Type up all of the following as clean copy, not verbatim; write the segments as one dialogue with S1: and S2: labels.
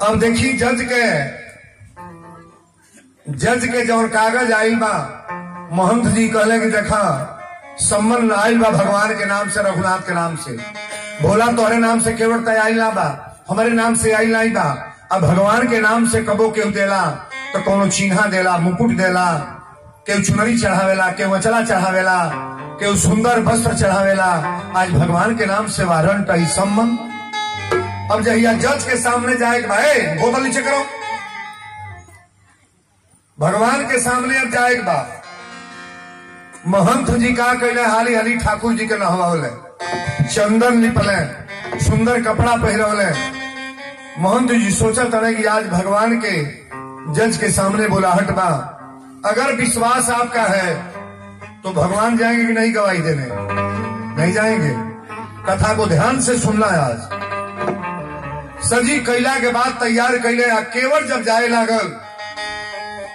S1: अब देखी जज के जौन कागज आइल बा, महंत जी कहले कि देखा सम्मन आइल बा भगवान के नाम से, रघुनाथ के नाम से, भोला तोहरे नाम से केवट तय आइल ना बा, हमारे नाम से आइल नहीं बा। अब भगवान के नाम से कबो केहू देला तो कोनो चिन्हा देला, मुकुट देला, केहू चुनरी चढ़ावेला, केहू अचला चढ़ावेला, केहू सुंदर वस्त्र चढ़ावेला। आज भगवान के नाम से वारंट आई सम्मन। अब जहिया जज के सामने जाए भाई बोतल नीचे करो, भगवान के सामने अब जाए बा। महंत जी का कहले हाली हाली ठाकुर जी के नहवाले, चंदन लिपले, सुंदर कपड़ा पहरवले। महंत जी सोचा तरह कि आज भगवान के जज के सामने बुलाहट बा, अगर विश्वास आपका है तो भगवान जाएंगे कि नहीं गवाही देने? नहीं जाएंगे। कथा को ध्यान से सुनना है। आज सजी कैला के बाद तैयार कैले, केवट जब जाए लागल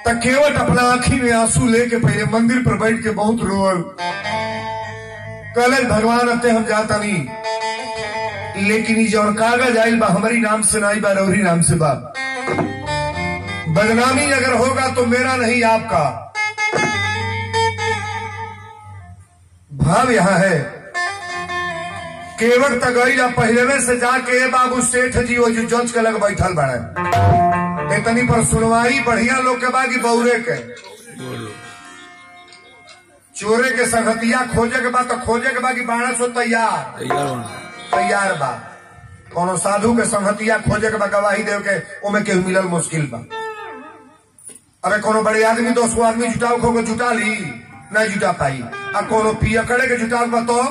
S1: तो केवट अपना आंखी में आंसू लेके पहले मंदिर पर बैठ के बहुत रोल। कहले भगवान अब हम जाता नहीं, लेकिन जौन कागज आइल बा हमारी नाम से नहीं बा, रौरी नाम से बा। बदनामी अगर होगा तो मेरा नहीं आपका। भाव यहां है, केवट तक गई पहले से जाके बाबू सेठ जी वो जो जज के लग बैठल बड़े, इतनी पर सुनवाई बढ़िया लोग के बाद बौरे के चोरे के संगतिया खोजे के बाद तो खोजे के बाद 1200 तैयार बा। कोनो साधु के संगतिया खोजे के बाद गवाही दे के ओमे केहू मिलल मुश्किल बा। अरे कोनो बड़े आदमी 200 आदमी जुटाओ खो जुटा ली, नहीं जुटा पाई। आ कोनो पिया करे के जुटाओ बा तो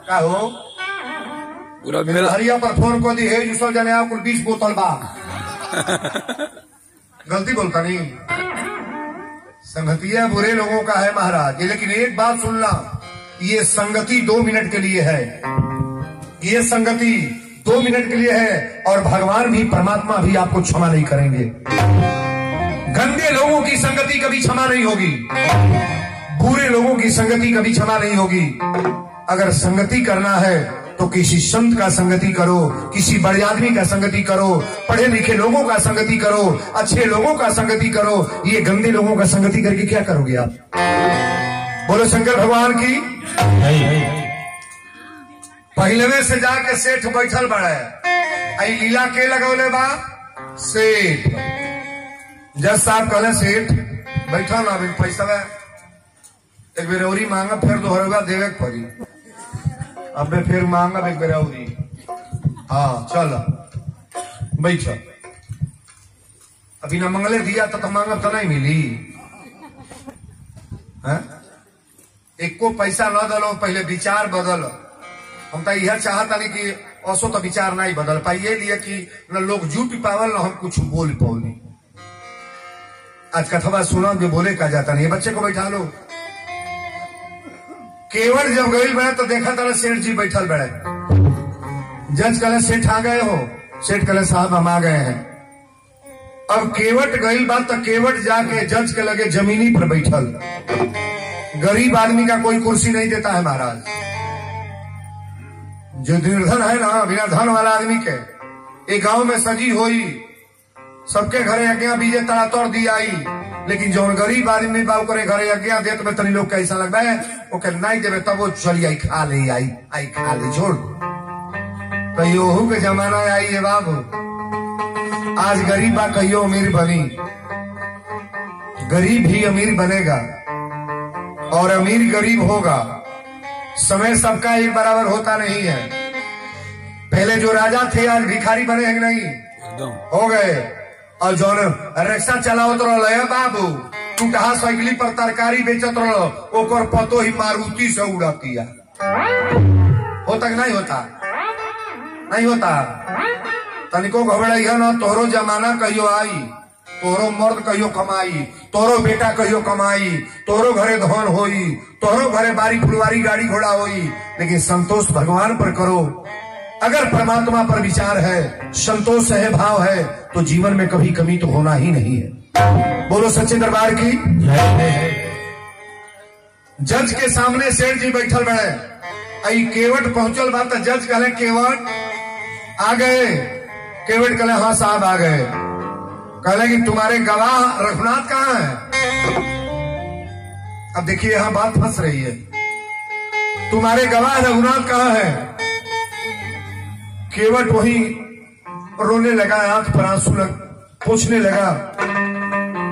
S1: का हो पूरा हरिया पर फोन को दी है जो जने आप 20 बोतल बा। गलती बोलता नहीं, संगतिया बुरे लोगों का है महाराज। लेकिन एक बात सुनना, ये संगति 2 मिनट के लिए है, ये संगति 2 मिनट के लिए है। और भगवान भी परमात्मा भी आपको क्षमा नहीं करेंगे। गंदे लोगों की संगति कभी क्षमा नहीं होगी, बुरे लोगों की संगति कभी क्षमा नहीं होगी। अगर संगति करना है तो किसी संत का संगति करो, किसी बड़े आदमी का संगति करो, पढ़े लिखे लोगों का संगति करो, अच्छे लोगों का संगति करो। ये गंदे लोगों का संगति करके क्या करोगे आप? बोलो शंकर भगवान की। पहले में से जाके सेठ बैठल बड़े, आई लीला के लगौले बा सेठ। जज साहब कहले सेठ बैठा ना, पैसा एक बेर औरी मांगा, फिर दोहरवा देवे पड़ी, अब फिर मांगा एक बेर औरी। हाँ चल बैठ, अभी ना मंगले दिया तो मांगा तो नहीं मिली है? एको पैसा न दलो, पहले विचार बदल। हम तो यह चाहता नहीं कि असो तो विचार नहीं बदल पाइए लिए कि न लोग जूट पावल न हम कुछ बोल पाओ। आज कथवा सुना जो बोले का जाता नहीं, बच्चे को बैठा लो। केवट जब गई बड़े तो देखा था सेठ जी बैठल बड़े। जज कहले सेठ आ गए हो? सेठ कहले साहब हम आ गए हैं। अब केवट गई बात तो केवट जाके जज के लगे जमीनी पर बैठल। गरीब आदमी का कोई कुर्सी नहीं देता है महाराज। जो निर्धन है ना, बिना धन वाला आदमी के एक गांव में सजी हुई, सबके घरे यज्ञ बीजे तड़ा तोड़ दी आई। लेकिन जो गरीब आदमी बाबू करे घरे यज्ञ देत में तनी लोग कैसा लगता है, ओके नहीं देवे तब वो चली आई खा ले, आई खा ले छोड़। कहियो के जमाना आई है बाबू। आज गरीब बा कहियो अमीर बनी, गरीब ही अमीर बनेगा और अमीर गरीब होगा। समय सबका एक बराबर होता नहीं है। पहले जो राजा थे आज भिखारी बने हैं नहीं हो गए। और जो रिक्शा चलावत रहो बाबू, टूटहा साइकिली पर तरकारी बेचत रहो, ओकर पतो ही मारुति से उड़तिया। होता कि नहीं होता? नहीं होता। तनिको घबराइया ना, तोरो जमाना कहियो आई, तोरो मर्द कहियो कमाई, तोरो बेटा कहियो कमाई, तोरो घरे धन होई, तोरो घरे बारी फुलवारी गाड़ी घोड़ा होई। लेकिन संतोष भगवान पर करो। अगर परमात्मा पर विचार है, संतोष है, भाव है, तो जीवन में कभी कमी तो होना ही नहीं है। बोलो सच्चे दरबार की। जज के सामने सेठ जी बैठल बड़े। आई केवट पहुंचल बात, जज कहले केवट आ गए। केवट कहले हाँ साहब आ गए। कहले कि तुम्हारे गवाह रघुनाथ कहाँ है? अब देखिए यहां बात फंस रही है। तुम्हारे गवाह रघुनाथ कहाँ है? केवट वही रोने लगा, आंख पर आंसू पूछने लगा।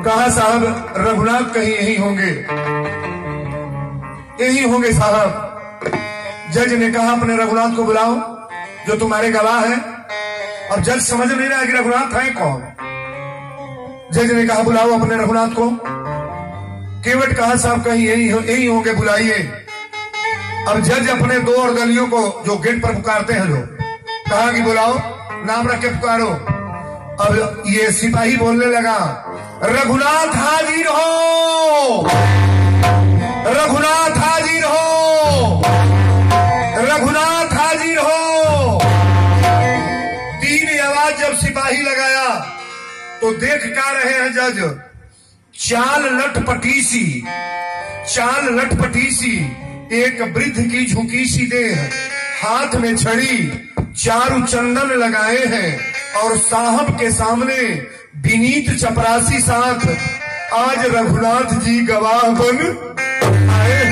S1: कहा साहब रघुनाथ कहीं यही होंगे, यही होंगे साहब। जज ने कहा अपने रघुनाथ को बुलाओ जो तुम्हारे गवाह है। और जज समझ नहीं रहा कि रघुनाथ है कौन। जज ने कहा बुलाओ अपने रघुनाथ को। केवट कहा साहब कहीं यही होंगे, बुलाइए। अब जज अपने दो और गलियों को जो गेट पर पुकारते हैं लोग, कहा कि बुलाओ, नाम रख के पुकारो। अब ये सिपाही बोलने लगा रघुनाथ हाजिर हो, रघुनाथ हाजिर हो, रघुनाथ हाजिर हो। तीन आवाज जब सिपाही लगाया तो देख क्या रहे हैं जज? चाल लटपटीसी, चाल लटपटीसी, एक वृद्ध की झुकी सी देह, हाथ में छड़ी, चारु चंदन लगाए हैं और साहब के सामने विनीत चपरासी साथ आज रघुनाथ जी गवाह बन आए।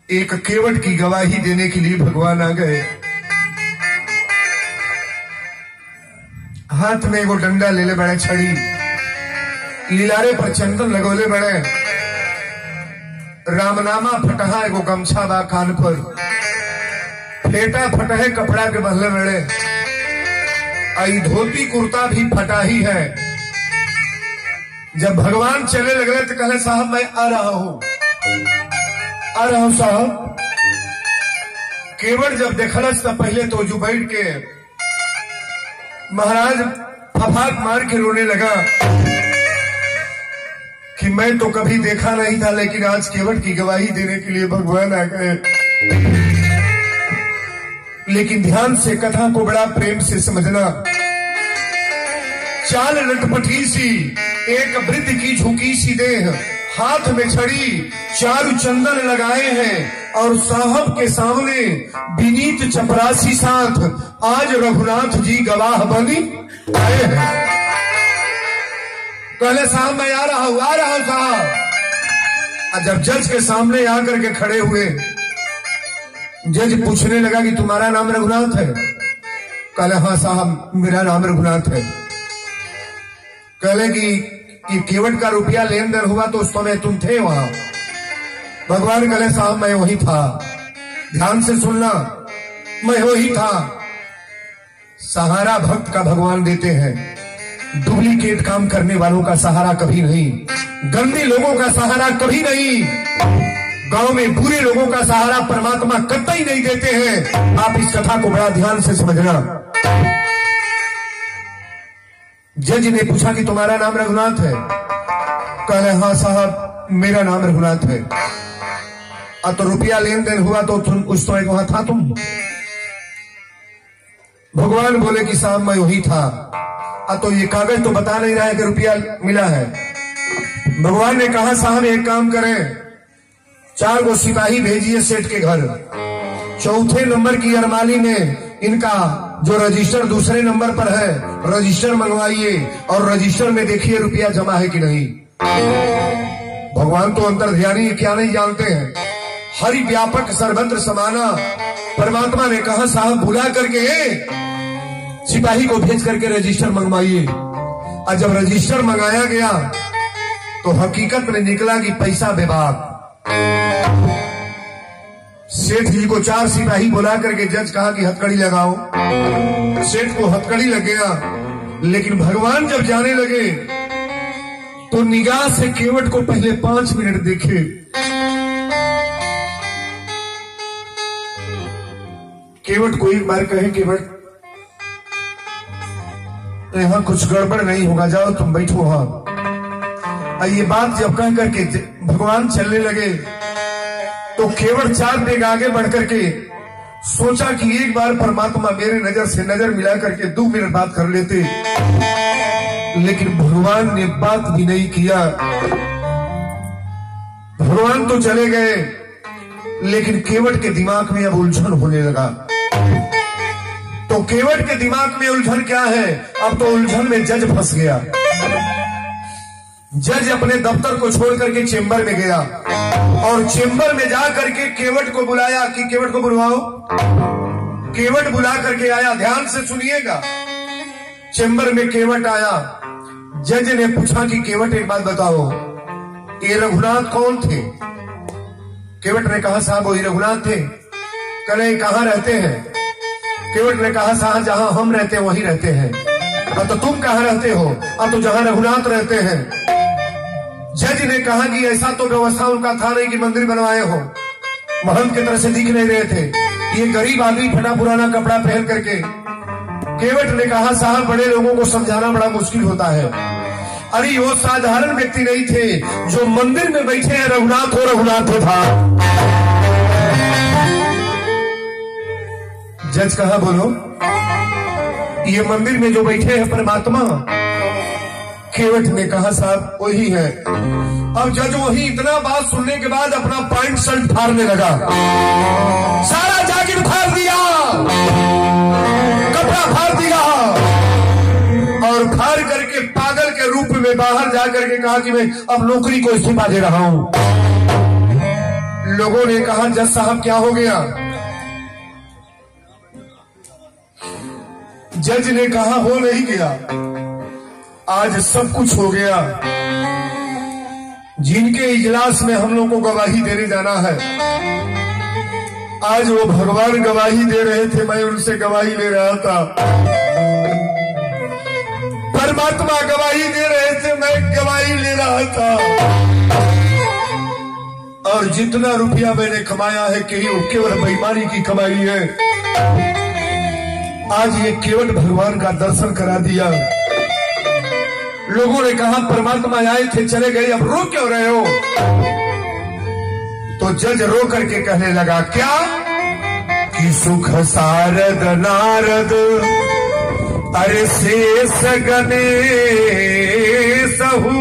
S1: एक केवट की गवाही देने के लिए भगवान आ गए। हाथ में एगो डंडा ले ले बड़े, छड़ी, लीलारे पर चंदन लगोले बड़े, रामनामा फटहा एगो गमछा बा कान पर, फेटा फटहे कपड़ा के बदले बड़े, आई धोती कुर्ता भी फटा ही है। जब भगवान चले लगे तो कहे साहब मैं आ रहा हूं, आ रहा हूं साहब। केवट जब देखलस तो पहले तो जो बैठ के महाराज फफाक मार के रोने लगा कि मैं तो कभी देखा नहीं था, लेकिन आज केवट की गवाही देने के लिए भगवान आ गए। लेकिन ध्यान से कथा को बड़ा प्रेम से समझना। चाल लटपटी सी, एक वृद्ध की झुकी सी देह, हाथ में छड़ी, चारु चंदन लगाए हैं और साहब के सामने विनीत चपरासी साथ आज रघुनाथ जी गवाह बनी आए हैं। कहले साहब मैं आ रहा हूं, आ रहा हूं साहब। जब जज के सामने आकर के खड़े हुए, जज पूछने लगा कि तुम्हारा नाम रघुनाथ है? कहले हाँ साहब मेरा नाम रघुनाथ है। कहले कि केवट का रुपया लेन देन हुआ तो उस समय तुम थे वहां? भगवान कहले साहब मैं वही था। ध्यान से सुनना, मैं वही था। सहारा भक्त का भगवान देते हैं, डुप्लीकेट काम करने वालों का सहारा कभी नहीं, गंदे लोगों का सहारा कभी नहीं, गांव में बुरे लोगों का सहारा परमात्मा कतई नहीं देते हैं। आप इस कथा को बड़ा ध्यान से समझना। जज ने पूछा कि तुम्हारा नाम रघुनाथ है? कहले हाँ साहब मेरा नाम रघुनाथ है। तो रुपया लेन देन हुआ तो तुम उस समय वहां था तुम? भगवान बोले कि साहब मैं वही था। तो ये कागज तो बता नहीं रहा है कि रुपया मिला है। भगवान ने कहा साहब एक काम करें, 4 गो सिपाही भेजिए सेठ के घर, 4थे नंबर की अरमाली में इनका जो रजिस्टर दूसरे नंबर पर है रजिस्टर मंगवाइए और रजिस्टर में देखिए रुपया जमा है कि नहीं। भगवान तो अंतर्ध्यानी क्या नहीं जानते हैं, हरि व्यापक सर्वत्र समाना। परमात्मा ने कहा साहब बुला करके सिपाही को भेज करके रजिस्टर मंगवाइए। और जब रजिस्टर मंगाया गया तो हकीकत में निकला कि पैसा बेबाक। सेठ जी को 4 सिपाही बुला करके जज कहा कि हथकड़ी लगाओ। सेठ को हथकड़ी लग गया, लेकिन भगवान जब जाने लगे तो निगाह से केवट को पहले 5 मिनट देखे। केवट को एक बार कहे केवट यहां कुछ गड़बड़ नहीं होगा, जाओ तुम बैठो वहां। ये बात जब कह करके भगवान चलने लगे तो केवट 4 पेग आगे बढ़ करके सोचा कि एक बार परमात्मा मेरे नजर से नजर मिला करके 2 मिनट बात कर लेते, लेकिन भगवान ने बात भी नहीं किया। भगवान तो चले गए, लेकिन केवट के दिमाग में अब उलझन होने लगा। तो केवट के दिमाग में उलझन क्या है? अब तो उलझन में जज फंस गया। जज अपने दफ्तर को छोड़ करके चेंबर में गया और चेंबर में जा करके केवट को बुलाया कि केवट को बुलवाओ। केवट बुला करके आया, ध्यान से सुनिएगा। चेंबर में केवट आया। जज ने पूछा कि केवट एक बात बताओ, ये रघुनाथ कौन थे? केवट ने कहा साहब वही रघुनाथ थे। कहे कहां रहते हैं? केवट ने कहा साहब जहां हम रहते हैं वहीं रहते हैं। अब तो तुम कहां रहते हो? अब तो जहां रघुनाथ रहते हैं। जज ने कहा कि ऐसा तो व्यवस्था उनका था नहीं कि मंदिर बनवाए हो, महंत की तरह से दिख नहीं रहे थे, ये गरीब आदमी फटा पुराना कपड़ा पहन करके। केवट ने कहा साहब बड़े लोगों को समझाना बड़ा मुश्किल होता है। अरे वो साधारण व्यक्ति नहीं थे, जो मंदिर में बैठे हैं रघुनाथ हो, रघुनाथ था। जज कहा बोलो, ये मंदिर में जो बैठे हैं परमात्मा? केवट ने कहा साहब वही है। अब जज वही इतना बात सुनने के बाद अपना पैंट शर्ट फाड़ने लगा, सारा जैकेट फाड़ दिया, कपड़ा फाड़ दिया और फाड़ करके पागल के रूप में बाहर जाकर के कहा कि मैं अब नौकरी को इस्तीफा दे रहा हूं। लोगों ने कहा जज साहब क्या हो गया? जज ने कहा हो नहीं गया, आज सब कुछ हो गया। जिनके इजलास में हम लोग को गवाही देने जाना है, आज वो भगवान गवाही दे रहे थे, मैं उनसे गवाही ले रहा था। परमात्मा गवाही दे रहे थे, मैं गवाही ले रहा था। और जितना रुपया मैंने कमाया है केवल बेईमानी की कमाई है। आज ये केवट भगवान का दर्शन करा दिया। लोगों ने कहा परमात्मा आए थे चले गए, अब रो क्यों रहे हो? तो जज रो करके कहने लगा क्या कि सुख सारद नारद अरे शेष गणेश सहु,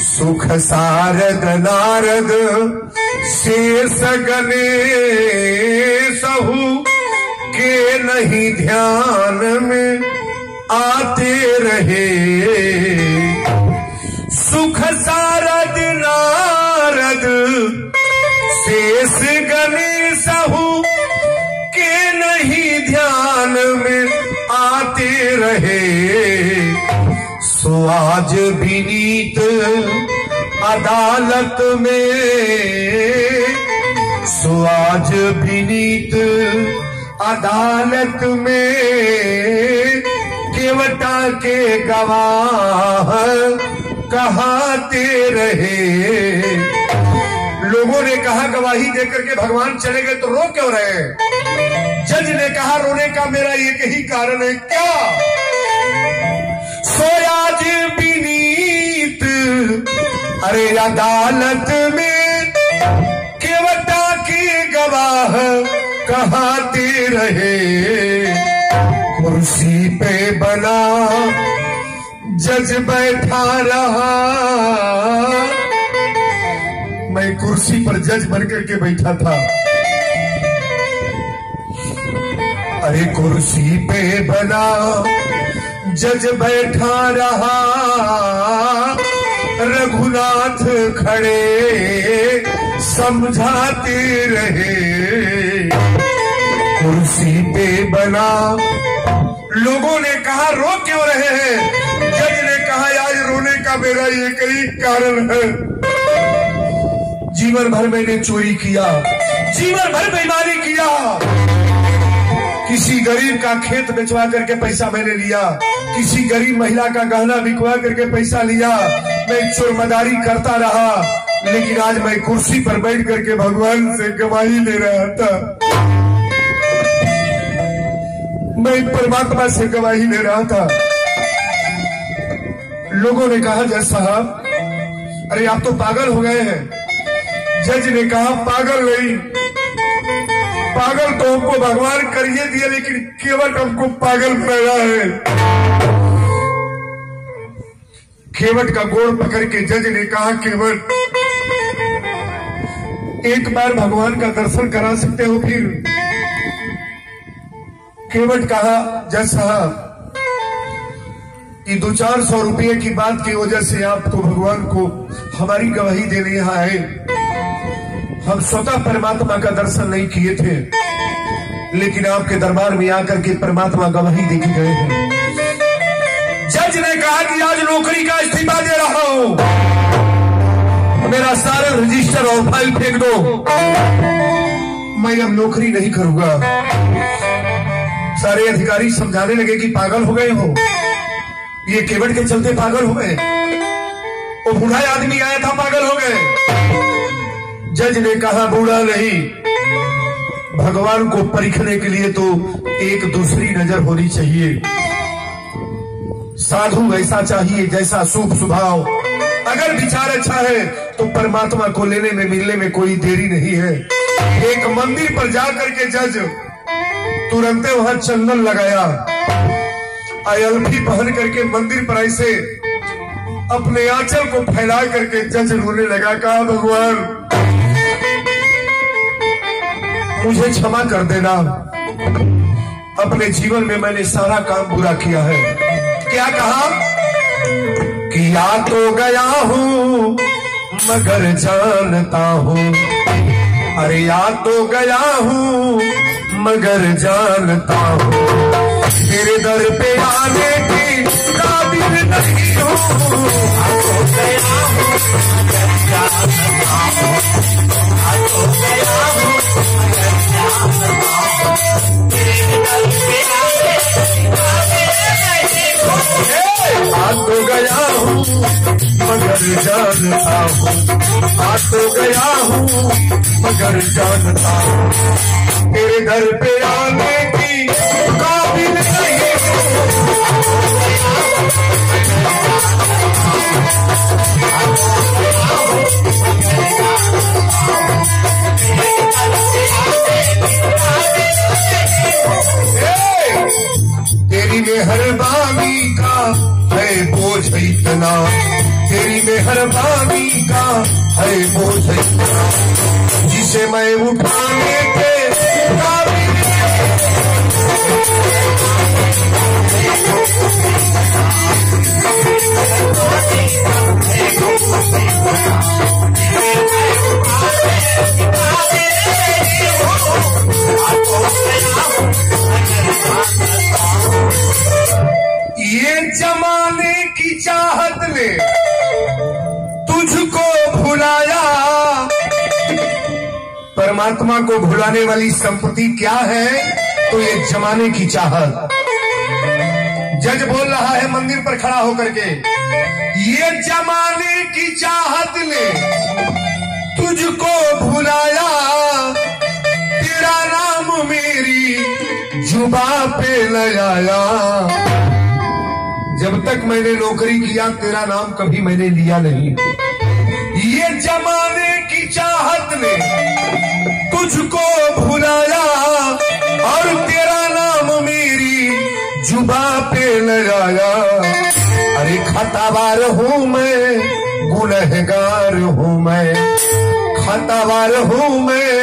S1: सुख सारद नारद शेष गणेश सहु के नहीं ध्यान में आते रहे। सुख सारद नारद शेष गणेश के नहीं ध्यान में आते रहे। सो आज विनीत अदालत में, सो आज विनीत अदालत में केवटा के गवाह कहाते रहे। लोगों ने कहा गवाही देकर के भगवान चले गए तो रो क्यों रहे? जज ने कहा रोने का मेरा एक ही कारण है। क्या? सोयाज विनीत अरे अदालत में केवटा के गवाह कहाते रहे। कुर्सी पे बना जज बैठा रहा, मैं कुर्सी पर जज बनकर के बैठा था। अरे कुर्सी पे बना जज बैठा रहा, रघुनाथ खड़े समझाते रहे। कुर्सी पे बना, लोगों ने कहा रो क्यों रहे हैं? जज ने कहा आज रोने का मेरा एक ही कारण है। जीवन भर मैंने चोरी किया, जीवन भर बेईमानी किया, किसी गरीब का खेत बेचवा करके पैसा मैंने लिया, किसी गरीब महिला का गहना बिकवा करके पैसा लिया, मैं चोरमदारी करता रहा। लेकिन आज मैं कुर्सी पर बैठ करके भगवान से गवाही ले रहा था, मैं परमात्मा से गवाही ले रहा था। लोगों ने कहा जज साहब अरे आप तो पागल हो गए हैं। जज ने कहा पागल नहीं, पागल तो हमको भगवान करिए दिया, लेकिन केवट हमको पागल पैदा है। केवट का गोड़ पकड़ के जज ने कहा केवट एक बार भगवान का दर्शन करा सकते हो? फिर केवट कहा जज साहब कि 200-400 रुपये की बात की वजह से आपको भगवान को हमारी गवाही देने यहाँ आए। हम स्वतः परमात्मा का दर्शन नहीं किए थे, लेकिन आपके दरबार में आकर के परमात्मा गवाही दे के गए हैं। जज ने कहा कि आज नौकरी का इस्तीफा दे रहा हूं, मेरा सारा रजिस्टर और फाइल फेंक दो, मैं अब नौकरी नहीं करूंगा। सारे अधिकारी समझाने लगे कि पागल हो गए हो, ये केवट के चलते पागल हो गए, वो बूढ़ा आदमी आया था पागल हो गए। जज ने कहा बूढ़ा नहीं, भगवान को परखने के लिए तो एक दूसरी नजर होनी चाहिए। साधु ऐसा चाहिए जैसा शुभ स्वभाव, अगर विचार अच्छा है तो परमात्मा को लेने में मिलने में कोई देरी नहीं है। एक मंदिर पर जाकर के जज तुरंत वहां चंदन लगाया, अयल्फी पहन करके मंदिर पर ऐसे अपने आंचल को फैला करके जज रोने लगा। कहा भगवान मुझे क्षमा कर देना, अपने जीवन में मैंने सारा काम बुरा किया है। क्या कहा कि या तो गया हूं मगर जानता हूं, अरे या तो गया हूं मगर जानता हूं, तेरे दर पे आने की काबिल नहीं हूं। तो गया हूं मगर जानता हूं, तो गया हूं मगर जानता हूं, तेरे दर पे आने की काबिल नहीं हूं। आ तो गया हूं मगर जानता हूं, आ तो गया हूं मगर जानता हूं, तेरे घर पे आने की काबिल नहीं हूं। तेरी मेहरबानी का है बोझ इतना, तेरी मेहरबानी का है बोझ इतना, जिसे मैं उठाने के काबिल ये जमाने की चाहत ने तुझको भुलाया। परमात्मा को भुलाने वाली संपत्ति क्या है? तो ये जमाने की चाहत। जज बोल रहा है मंदिर पर खड़ा होकर के, ये जमाने की चाहत ने तुझको भुलाया, तेरा नाम मेरी जुबां पे न आया। जब तक मैंने नौकरी किया तेरा नाम कभी मैंने लिया नहीं। ये जमाने की चाहत ने तुझको भुलाया और तेरा नाम मेरी जुबां पे न आया। अरे खतावार हूं मैं, गुनहगार हूं मैं, खतावार हूं मैं,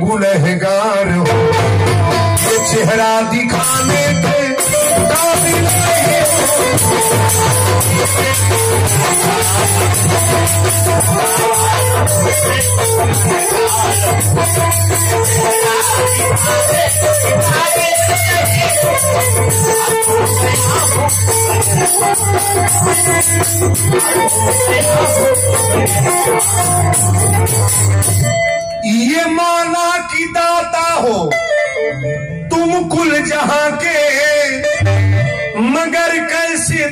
S1: गुनहगार हूं। ये चेहरा दिखाने के काबिल नहीं ये माना कि दाता हो तुम कुल जहां के, मगर कैसे